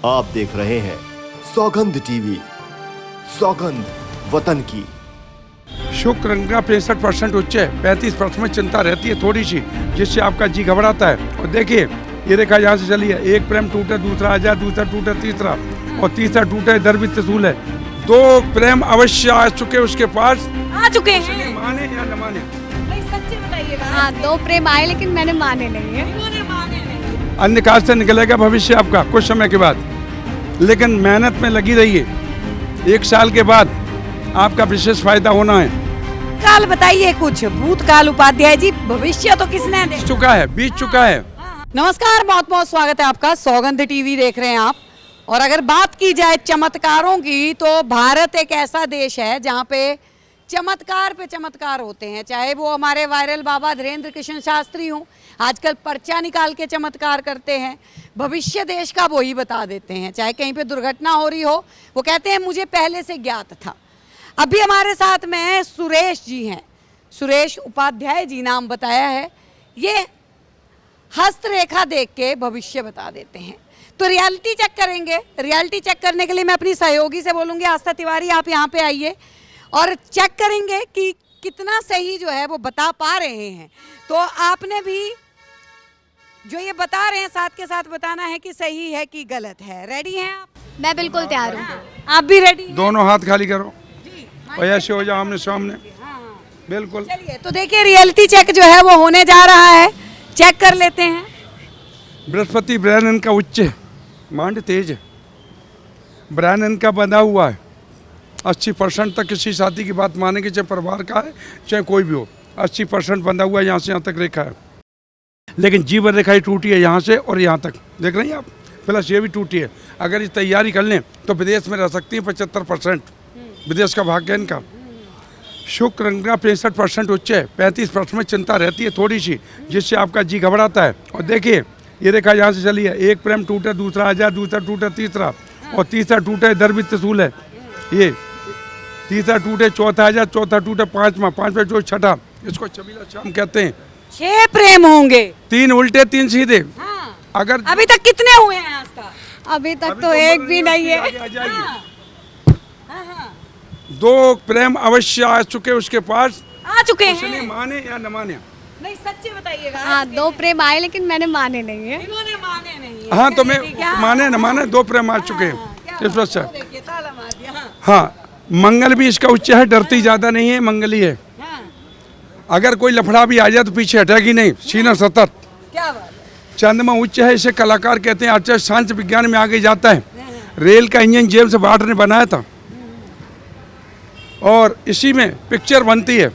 आप देख रहे हैं सौगंध टीवी, सौगंध वतन की। शुक्र का 65% उच्च है, 35% में चिंता रहती है थोड़ी सी, जिससे आपका जी घबराता है। और देखिए ये रेखा यहाँ से चली है, एक प्रेम टूटे दूसरा आ जाए, दूसरा टूटे तीसरा, और तीसरा टूटे दर भी त्रिशूल है। दो प्रेम अवश्य आ चुके उसके पास, आ चुके हैं। माने या न माने, भाई सच्ची बताइएगा। हाँ, 2 प्रेम आए लेकिन मैंने माने नहीं है। इन्होंने माने नहीं। अंधकार से निकलेगा भविष्य आपका कुछ समय के बाद, लेकिन मेहनत में लगी रहिए। 1 साल के बाद आपका विशेष फायदा होना है। काल बताइए कुछ, भूतकाल उपाध्याय जी, भविष्य तो किसने बीत चुका है। नमस्कार, बहुत बहुत स्वागत है आपका। सौगंध टीवी देख रहे हैं आप। और अगर बात की जाए चमत्कारों की, तो भारत एक ऐसा देश है जहाँ पे चमत्कार पे चमत्कार होते हैं। चाहे वो हमारे वायरल बाबा धीरेन्द्र कृष्ण शास्त्री हों, आजकल पर्चा निकाल के चमत्कार करते हैं। भविष्य देश का वो ही बता देते हैं। चाहे कहीं पे दुर्घटना हो रही हो, वो कहते हैं मुझे पहले से ज्ञात था। अभी हमारे साथ में सुरेश जी हैं, सुरेश उपाध्याय जी नाम बताया है। ये हस्तरेखा देख के भविष्य बता देते हैं। तो रियलिटी चेक करेंगे। रियलिटी चेक करने के लिए मैं अपनी सहयोगी से बोलूँगी, आस्था तिवारी आप यहाँ पे आइए और चेक करेंगे कि कितना सही जो है वो बता पा रहे हैं। तो आपने भी जो ये बता रहे हैं साथ के साथ बताना है कि सही है कि गलत है। रेडी हैं आप? मैं बिल्कुल तैयार हूँ। आप भी रेडी हैं? दोनों हाथ खाली करो और ऐसे हो जाओ आमने सामने। बिल्कुल। चलिए, तो देखिए रियलिटी चेक जो है वो होने जा रहा है। चेक कर लेते हैं। बृहस्पति ब्रहण का उच्च है, मांड तेज है, ब्रहण का बंधा हुआ है। 80% तक किसी शादी की बात मानेंगे, चाहे परिवार का है चाहे कोई भी हो। 80% बंधा हुआ है, यहाँ से यहाँ तक रेखा है। लेकिन जीवन रेखा ही टूटी है यहाँ से और यहाँ तक, देख रहे हैं आप। प्लस ये भी टूटी है। अगर ये तैयारी कर लें तो विदेश में रह सकती है। 75% विदेश का भाग्य है इनका। शुक्र का 65% उच्च है, 35% में चिंता रहती है थोड़ी सी, जिससे आपका जी घबराता है। और देखिए ये रेखा यहाँ से चली है, एक प्रेम टूटे दूसरा आ जाए, दूसरा टूटे तीसरा, और तीसरा टूटे दर भी त्रिशूल है। ये तीसरा टूटे चौथा आ जाए, चौथा टूटे पांचवा, पांचवा जो छठा, इसको चबीला शाम कहते हैं। 6 प्रेम होंगे, 3 उल्टे 3 सीधे। हाँ। अगर अभी तक कितने हुए हैं आज तक? अभी तक तो एक भी नहीं है। आ जाएगी। 2 प्रेम अवश्य आ चुके उसके पास, आ चुके उसने हैं। माने या न माने। नहीं सच्ची बताइएगा। हाँ, 2 प्रेम आए लेकिन मैंने माने नहीं है। इन्होंने माने नहीं। हाँ तो मैं क्या? माने न माने 2 प्रेम आ चुके हाँ, हैं क्या इस वजह से। बात है, देखिए, ताला मार दिया। हाँ, हाँ, मंगल भी इसका उच्च है, डरती ज्यादा नहीं है, मंगल ही है। हाँ, अगर कोई लफड़ा भी आ जाए तो पीछे हटेगी नहीं, सीना सतत। क्या बात है। चंद्रमा उच्च है, इसे कलाकार कहते हैं। आचार्य सांख्य विज्ञान में आगे जाता है। रेल का इंजन जेम्स वाट ने बनाया था, और इसी में पिक्चर बनती है।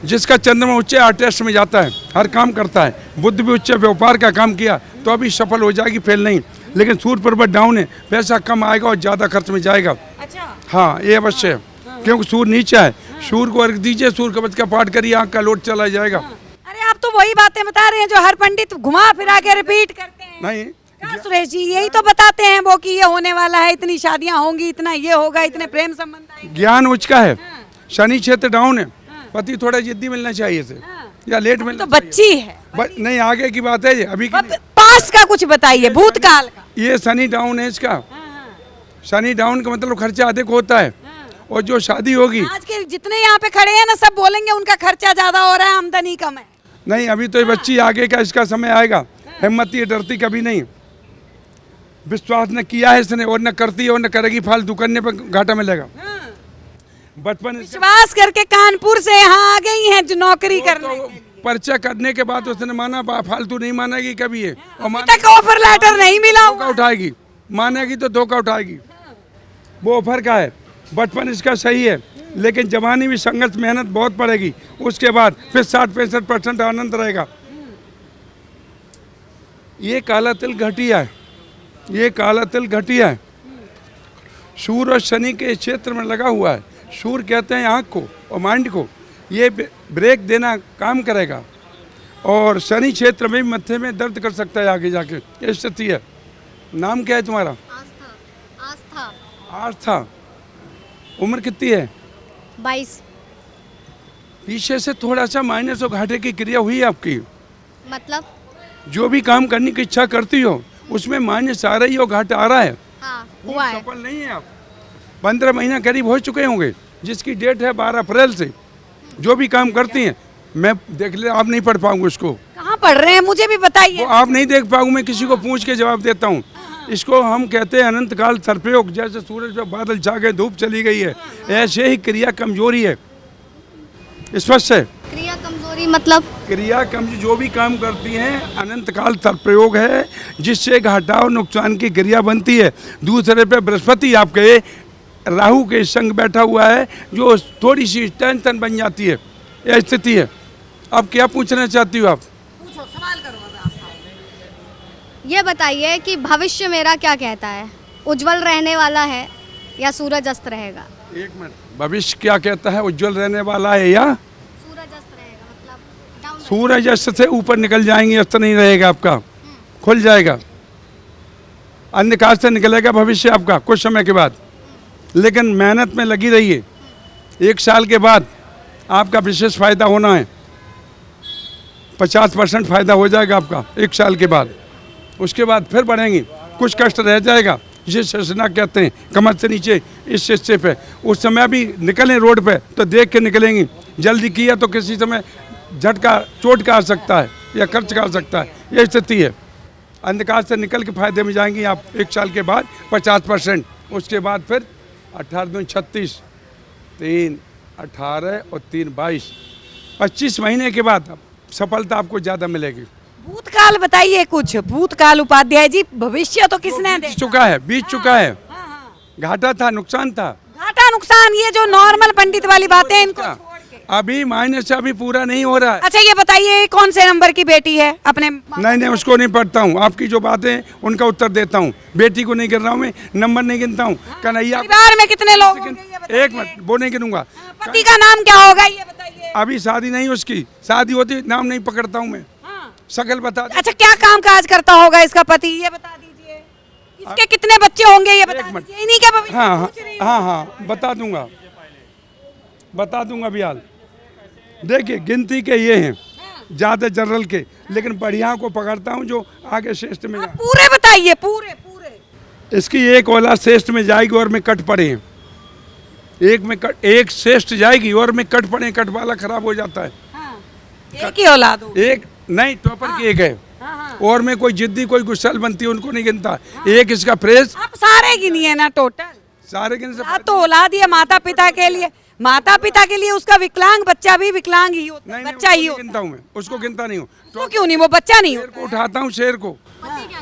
जिसका चंद्रमा उच्च है आर्टिस्ट में जाता है, हर काम करता है। बुद्ध भी उच्च है, व्यापार का काम किया तो अभी सफल हो जाएगी, फेल नहीं। लेकिन सूर्य पर्वत डाउन है, पैसा कम आएगा और ज़्यादा खर्च में जाएगा। अच्छा, हाँ ये अवश्य है, क्योंकि सूर्य नीचा है। सूर्य को अर्घ दीजिए, सूर्य कवच का पाठ करिए, आँख का लोट चला जाएगा। अरे आप तो वही बातें बता रहे हैं जो हर पंडित घुमा फिरा के रिपीट करते हैं। नहीं, क्या सुरेश जी, यही तो बताते हैं वो कि ये होने वाला है, इतनी शादियां होंगी, इतना ये होगा, इतने प्रेम संबंध आएंगे। ज्ञान उच्च का है, शनि क्षेत्र डाउन है। पति थोड़ा जिद्दी मिलना चाहिए इसे, या लेट मिलना तो बच्ची है। नहीं, आगे की बात है ये, अभी की नहीं। पास्ट का कुछ बताइए, भूतकाल का। ये शनि डाउन है इसका। शनि डाउन का मतलब खर्चा अधिक होता है, और जो शादी होगी। आज के जितने यहाँ पे खड़े हैं ना, सब बोलेंगे उनका खर्चा ज्यादा हो रहा है, आमदनी कम है। नहीं, अभी तो ये बच्ची आगे का इसका समय आएगा। हिम्मत ये डरती कभी नहीं, विश्वास न किया है इसने, और न करती है और न करेगी। फालतू करने पर घाटा मिलेगा। बचपन विश्वास करके कानपुर से यहाँ आ गई हैं जो नौकरी करने के लिए। पर्चा करने के बाद उसने माना, फालतू नहीं मानेगी कभी ये, और अभी तक ऑफर लेटर नहीं मिला धोखा हुआ। उठाएगी। मानेगी तो धोखा उठाएगी, वो ऑफर का है। बचपन इसका सही है, लेकिन जवानी भी संघर्ष मेहनत बहुत पड़ेगी। उसके बाद फिर 60-65% आनंद रहेगा। ये काला तिल घटिया है, ये काला तिल घटिया है। सूर्य और शनि के क्षेत्र में लगा हुआ है। सूर्य कहते हैं आँख को और माइंड को, ये ब्रेक देना काम करेगा। और शनि क्षेत्र में भी मत्थे में दर्द कर सकता है आगे जाके, ये स्थिति है। नाम क्या है तुम्हारा? आस्था। आस्था। आस्था। उम्र कितनी है? 22। पीछे से थोड़ा सा माइनस और घाटे की क्रिया हुई है आपकी। मतलब जो भी काम करने की इच्छा करती हो उसमें माइनस आ रही है और घाटा आ रहा है। हाँ हुआ है। सफल नहीं है आप। 15 महीना करीब हो चुके होंगे, जिसकी डेट है 12 अप्रैल से। जो भी काम करती हैं, मैं देख ले, आप नहीं पढ़ पाऊंगा उसको, कहाँ पढ़ रहे हैं मुझे भी वो बताइए। आप नहीं देख पाऊंगा, मैं किसी को पूछ के जवाब देता हूँ। इसको हम कहते हैं अनंत काल सर्पयोग। जैसे सूरज पे बादल छा गए, धूप चली गई है, ऐसे ही क्रिया कमजोरी है। स्पष्ट है? क्रिया कमजोरी मतलब? क्रिया कमजोरी, जो भी काम करती हैं अनंत काल सर्पयोग है, जिससे घाटा और नुकसान की क्रिया बनती है। दूसरे पे बृहस्पति आपके राहु के संग बैठा हुआ है, जो थोड़ी सी टेंशन बन जाती है, यह स्थिति है। अब क्या पूछना चाहती हो आप? पूछो, सवाल करो। ये बताइए कि भविष्य मेरा क्या कहता है, उज्जवल रहने वाला है या सूरज अस्त रहेगा? एक मिनट, भविष्य क्या कहता है? उज्जवल रहने वाला है या सूरज अस्त रहेगा मतलब डाउन? सूरज अस्त से ऊपर निकल जाएंगे, अस्त नहीं रहेगा आपका, खुल जाएगा, अंधकार से निकलेगा भविष्य आपका कुछ समय के बाद। लेकिन मेहनत में लगी रहिए, 1 साल के बाद आपका विशेष फायदा होना है। 50% फायदा हो जाएगा आपका 1 साल के बाद। उसके बाद फिर बढ़ेंगे, कुछ कष्ट रह जाएगा, जिसे शशना कहते हैं, कमर से नीचे इस हिस्से पे। उस समय भी निकलें रोड पे तो देख के निकलेंगे। जल्दी किया तो किसी समय झटका, चोट का आ सकता है या खर्च का आ सकता है, यह स्थिति है। अंधकार से निकल के फायदे में जाएंगे आप 1 साल के बाद 50%। उसके बाद फिर 18 दूनी 36, 3 18 और 3 22, 25 महीने के बाद सफलता आपको ज़्यादा मिलेगी। भूतकाल बताइए कुछ। भूतकाल उपाध्याय जी, भविष्य तो किसने बीत देखा? चुका है, बीत चुका है। हाँ। घाटा था, नुकसान था। घाटा नुकसान, ये जो नॉर्मल पंडित वाली बातें हैं, इनको छोड़ के। अभी माइनस अभी पूरा नहीं हो रहा है। अच्छा ये बताइए, कौन से नंबर की बेटी है अपने? नहीं, उसको नहीं पढ़ता हूँ। आपकी जो बातें हैं उनका उत्तर देता हूँ। बेटी को नहीं गिन रहा हूँ मैं, नंबर नहीं गिनता हूँ। कन्हैया, परिवार में कितने लोग होंगे ये बताइए? 1 मिनट, वो नहीं गिनूंगा। पति का नाम क्या होगा ये बताइए? अभी शादी नहीं, उसकी शादी होती नाम नहीं पकड़ता हूँ मैं, शकल बता दे। अच्छा क्या काम काज करता होगा इसका पति, ये बता दीजिए। इसके कितने बच्चे होंगे ये बता मिनट। दीजिए। इन्हीं के भविष्य हाँ पूछ रही हूँ। हाँ, बता दूंगा बिहाल। देखिए गिनती के ये हैं, ज़्यादा जनरल के, लेकिन बढ़िया को पकड़ता हूँ जो आगे श्रेष्ठ में जाए। पूरे बताइए, पूरे पूरे। इसकी एक औलाद श्रेष्ठ में जाएगी और में कट पड़े हैं। एक श्रेष्ठ जाएगी और में कट पड़े, कट वाला खराब हो जाता है। एक ही औलाद हो। एक नहीं, टॉपर की एक है, और में कोई जिद्दी, कोई गुस्सल बनती है, उनको नहीं गिनता। एक इसका फ्रेश, आप सारे गिनिए ना टोटल। सारे गिन से औलाद तो औलाद ही है, माता पिता के लिए। माता पिता के लिए उसका विकलांग बच्चा भी विकलांग ही होता है, बच्चा ही होता है। गिनता हूँ मैं, उसको गिनता नहीं हूँ। तो क्यों नहीं, वो बच्चा नहीं शेर होता? को उठाता हूँ, शेर को,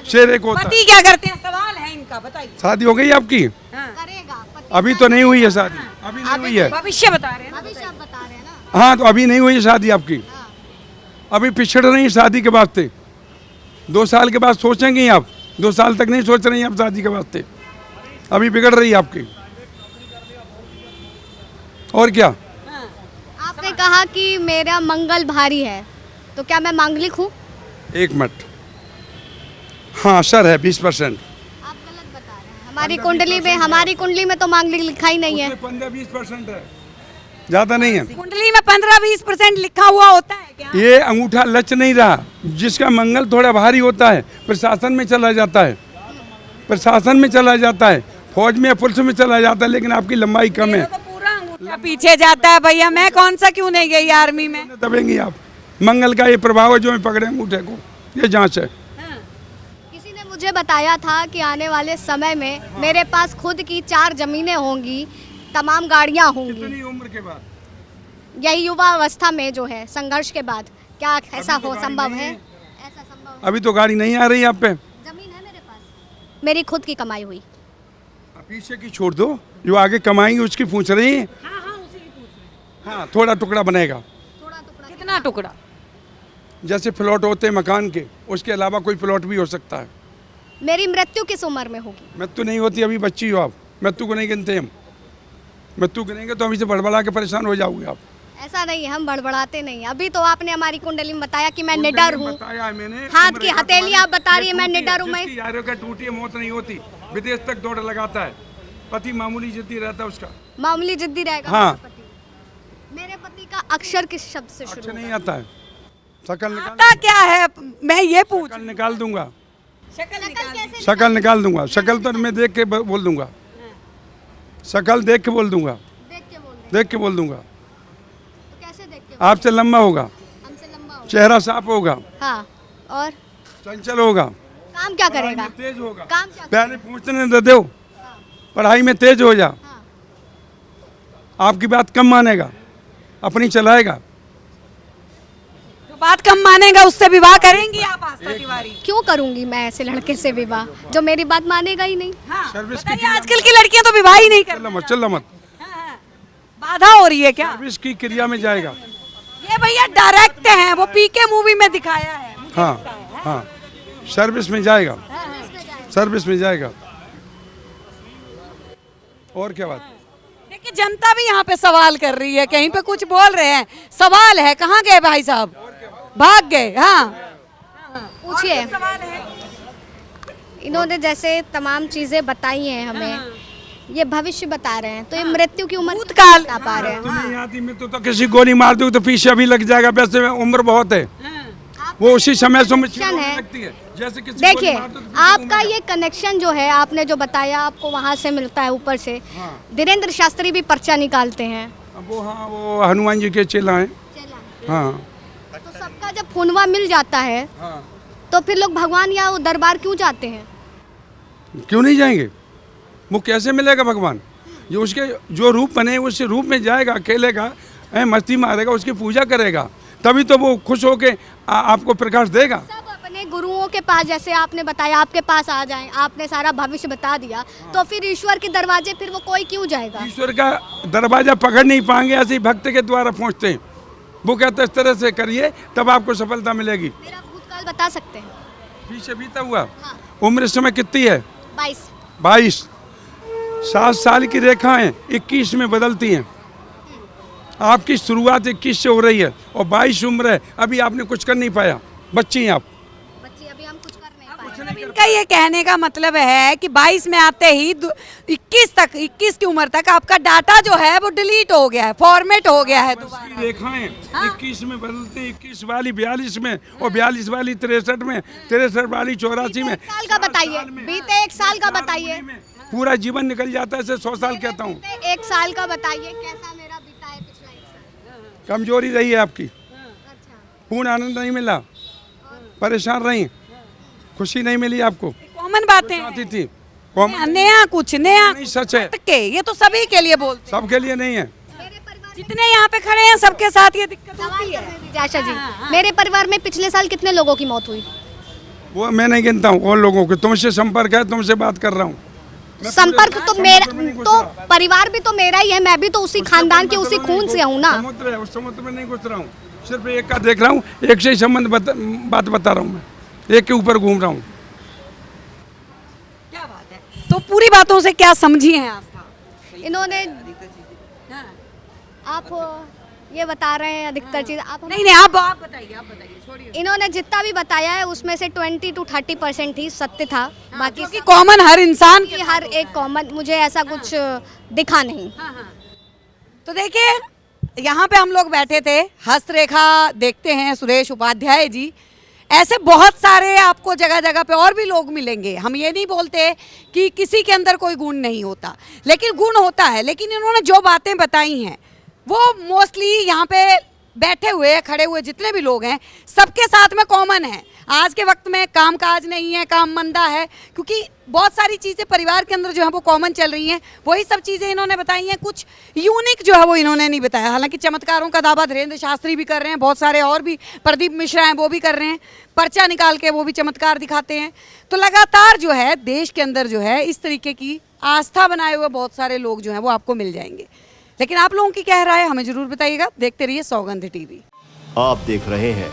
शेर एक होता है। पति क्या करते हैं, सवाल है इनका, बताइए। शादी हो गई आपकी? करेगा पति? अभी तो नहीं हुई है शादी, अभी नहीं हुई है। भविष्य बता रहे हैं ना। भविष्य आप बता रहे हैं ना? हाँ, तो अभी नहीं हुई है शादी आपकी, अभी पिछड़ रही है शादी के वास्ते। 2 साल के बाद सोचेंगे आप, 2 साल तक नहीं सोच रही हैं आप शादी के वास्ते, अभी बिगड़ रही है आपकी। और क्या? आपने कहा कि मेरा मंगल भारी है, तो क्या मैं मांगलिक हूँ? 1 मिनट, हाँ सर है 20%। आप गलत बता रहे हैं। हमारी कुंडली में तो मांगलिक लिखा ही नहीं है। 15-20% है, ज़्यादा नहीं है। कुंडली में 15-20% लिखा हुआ होता है क्या? ये अंगूठा लच नहीं रहा, जिसका मंगल थोड़ा भारी होता है, प्रशासन में चला जाता है, प्रशासन में चला जाता है, फौज में पुलिस में चला जाता है, लेकिन आपकी लंबाई कम है। तो पूरा अंगूठा पीछे जाता है भैया, मैं कौन सा क्यों नहीं गई आर्मी में? दबेंगी आप। मंगल का ये प्रभाव है जो मैं पकड़े अंगूठे को, ये जांच है। किसी ने मुझे बताया था कि आने वाले समय में मेरे पास खुद की 4 जमीनें होंगी, तमाम गाड़ियां होंगी। कितनी उम्र के बाद? यही युवा अवस्था में जो है, संघर्ष के बाद, क्या ऐसा हो संभव है? ऐसा संभव है? अभी तो गाड़ी नहीं आ रही आप पे। जमीन है मेरे पास, मेरी खुद की कमाई हुई। पीछे की छोड़ दो, जो आगे कमाएंगे उसकी पूछ रही है। हाँ, थोड़ा टुकड़ा बनेगा। थोड़ा टुकड़ा? कितना टुकड़ा? जैसे प्लॉट होते हैं मकान के, उसके अलावा कोई प्लॉट भी हो सकता है। मेरी मृत्यु किस उम्र में होगी? मृत्यु नहीं होती, अभी बच्ची हो आप, मृत्यु को नहीं गिनते हम। मृत्यु गिनेंगे तो अभी से बड़बड़ा के परेशान हो जाओगे आप। ऐसा नहीं है, हम बड़बड़ाते नहीं। अभी तो आपने हमारी कुंडली में बताया कि मैं निडर हूँ। बताया है मैंने। हाथ की हथेली आप बता रही है, मैं निडर हूँ। मैं जिसकी यारों का टूटी है, मौत नहीं होती, विदेश तक दौड़ लगाता है, पति मामूली जिद्दी रहता है उसका। मामूली जिद्दी रहेगा। हाँ। मेरा पति। मेरे पति का अक्षर किस शब्द से शुरू अच्छा नहीं होगा? आता है, शकल निकाल, आता क्या है, मैं ये पूछ, शकल निकाल दूंगा। कैसे शक्ल निकाल दूंगा, शक्ल तो मैं देख के बोल दूंगा, शक्ल देख के बोल दूंगा, देख के बोल रहे देख के बोल दूंगा। तो कैसे देख के आपसे लंबा होगा, हमसे लंबा हो? चेहरा साफ होगा, हाँ, और चंचल होगा, काम क्या करेगा? तेज होगा, काम क्या पहले पूछने दे दो, पढ़ाई में तेज हो जा, हाँ। आपकी बात कम मानेगा, अपनी चलाएगा। जो बात कम मानेगा उससे विवाह करेंगी आप आस्था तिवारी? क्यों करूंगी मैं ऐसे लड़के से विवाह जो मेरी बात मानेगा ही नहीं? हाँ, सर्विस बताइए, आजकल की लड़कियां तो विवाह ही नहीं कर चल मत, चल मत, बाधा हो रही है क्या? सर्विस की क्रिया में जाएगा। ये भैया डायरेक्ट हैं, वो पीके मूवी में दिखाया है। हाँ हाँ, सर्विस में जाएगा, सर्विस में जाएगा। और क्या बात? देखिए जनता भी यहाँ पे सवाल कर रही है, कहीं पे कुछ बोल रहे हैं, सवाल है कहाँ गए भाई साहब? भाग गए। हाँ, पूछिए। सवाल है। इन्होंने जैसे तमाम चीजें बताई हैं हमें, ये भविष्य बता रहे हैं, तो ये मृत्यु की उम्र भूतकाल बता पा रहे हैं। तो नहीं आती, मैं तो किसी गोली मार दूँ तो पीछे अभी लग जाएगा, वैसे में उम्र बहुत है, वो उसी समय से कनेक्शन है। लगती है, जैसे किसी देखिए, गोली मार दो तो पीछे आपका उम्र ये कनेक्शन जो है, आपने जो बताया आपको वहाँ से मिलता है ऊपर से। धीरेन्द्र शास्त्री भी पर्चा निकालते हैं। अब वो, हाँ, वो हनुमान जी के चेला हैं। हाँ तो सबका जब खूनवा मिल जाता है, हाँ, तो फिर लोग भगवान या वो दरबार क्यों जाते हैं? क्यों नहीं जाएंगे? वो कैसे मिलेगा भगवान? जो उसके जो रूप बने उस रूप में जाएगा, खेलेगा, मस्ती मारेगा, उसकी पूजा करेगा, तभी तो वो खुश होके आपको प्रकाश देगा। सब अपने गुरुओं के पास, जैसे आपने बताया, आपके पास आ जाएं, आपने सारा भविष्य बता दिया, तो फिर ईश्वर के दरवाजे फिर वो कोई क्यों जाएगा? ईश्वर का दरवाजा पकड़ नहीं पाएंगे, ऐसे ही भक्त के द्वारा पहुंचते हैं। वो कहते हैं इस तरह से करिए तब आपको सफलता मिलेगी। मेरा भूतकाल बता सकते हैं? पीछे बीता हुआ उम्र इस समय कितनी है? 22। 22। 7 साल की रेखाएं 21 में बदलती हैं। आपकी शुरुआत 21 से हो रही है और 22 उम्र है, अभी आपने कुछ कर नहीं पाया, बच्ची हैं आप। बच्चे अभी हम कुछ कर नहीं पाए। मतलब इनका ये कहने का मतलब है कि 22 में आते ही 21 की उम्र तक आपका डाटा जो है वो डिलीट हो गया है, फॉर्मेट हो गया है दोबारा। की रेखाएं 21 में बदलते हैं, 21 वाली 42 में और 42 वाली 63 में, 63 वाली 84 में। 1 साल का बताइए, बीते 1 साल का बताइए, पूरा जीवन निकल जाता है, इसे 100 साल कहता हूँ। 1 साल का बताइए, कैसा मेरा बीता है पिछला 1 साल? कमजोरी रही है आपकी, अच्छा, पूर्ण आनंद नहीं मिला, परेशान रही, खुशी नहीं मिली आपको, कॉमन बातें आती थी कॉमन नया कुछ नया नहीं, सच है, के ये तो सभी के लिए बोलते हैं। सबके लिए नहीं है। मेरे परिवार जितने यहाँ पे खड़े हैं सबके साथ ये दिक्कत सवाल होती है। करने दीजिए आशा जी, मेरे परिवार में पिछले साल कितने लोगों की मौत हुई? वो मैं नहीं गिनता हूँ, और लोगों को तुमसे संपर्क है, तुमसे बात कर रहा हूँ। संपर्क तो मेरा, तो परिवार भी तो मेरा ही है, मैं भी तो उसी खानदान के उसी खून से हूँ ना। समुद्र है, उस समुद्र में नहीं घुस रहा हूँ, सिर्फ एक का देख रहा हूँ, एक से ही संबंध बात बता रहा हूँ, मैं एक के ऊपर घूम रहा हूँ। क्या बात है? तो पूरी बातों से क्या समझी हैं आस्था? इन्होंने, आप ये बता रहे हैं अधिकतर चीज, आप नहीं आप बताइए छोड़िए। इन्होंने जितना भी बताया है उसमें से 20 to 30% ही सत्य था, बाकी क्योंकि कॉमन हर इंसान कि हर एक कॉमन, मुझे ऐसा कुछ दिखा नहीं। तो देखिए यहाँ पे हम लोग बैठे थे, हस्तरेखा देखते हैं सुरेश उपाध्याय जी, ऐसे बहुत सारे आपको जगह जगह पे और भी लोग मिलेंगे। हम ये नहीं बोलते कि किसी के अंदर कोई गुण नहीं होता, लेकिन गुण होता है। लेकिन इन्होंने जो बातें बताई हैं वो मोस्टली यहाँ पे बैठे हुए खड़े हुए जितने भी लोग हैं सबके साथ में कॉमन है। आज के वक्त में कामकाज नहीं है, काम मंदा है, क्योंकि बहुत सारी चीज़ें परिवार के अंदर जो है वो कॉमन चल रही हैं, वही सब चीज़ें इन्होंने बताई हैं। कुछ यूनिक जो है वो इन्होंने नहीं बताया। हालांकि चमत्कारों का दावा धीरेन्द्र शास्त्री भी कर रहे हैं, बहुत सारे और भी, प्रदीप मिश्रा हैं वो भी कर रहे हैं, पर्चा निकाल के वो भी चमत्कार दिखाते हैं। तो लगातार जो है देश के अंदर जो है इस तरीके की आस्था बनाए हुए बहुत सारे लोग जो हैं वो आपको मिल जाएंगे। लेकिन आप लोगों की क्या राय है हमें जरूर बताइएगा। देखते रहिए सौगंध टीवी। आप देख रहे हैं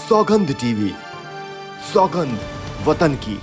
सौगंध टीवी, सौगंध वतन की।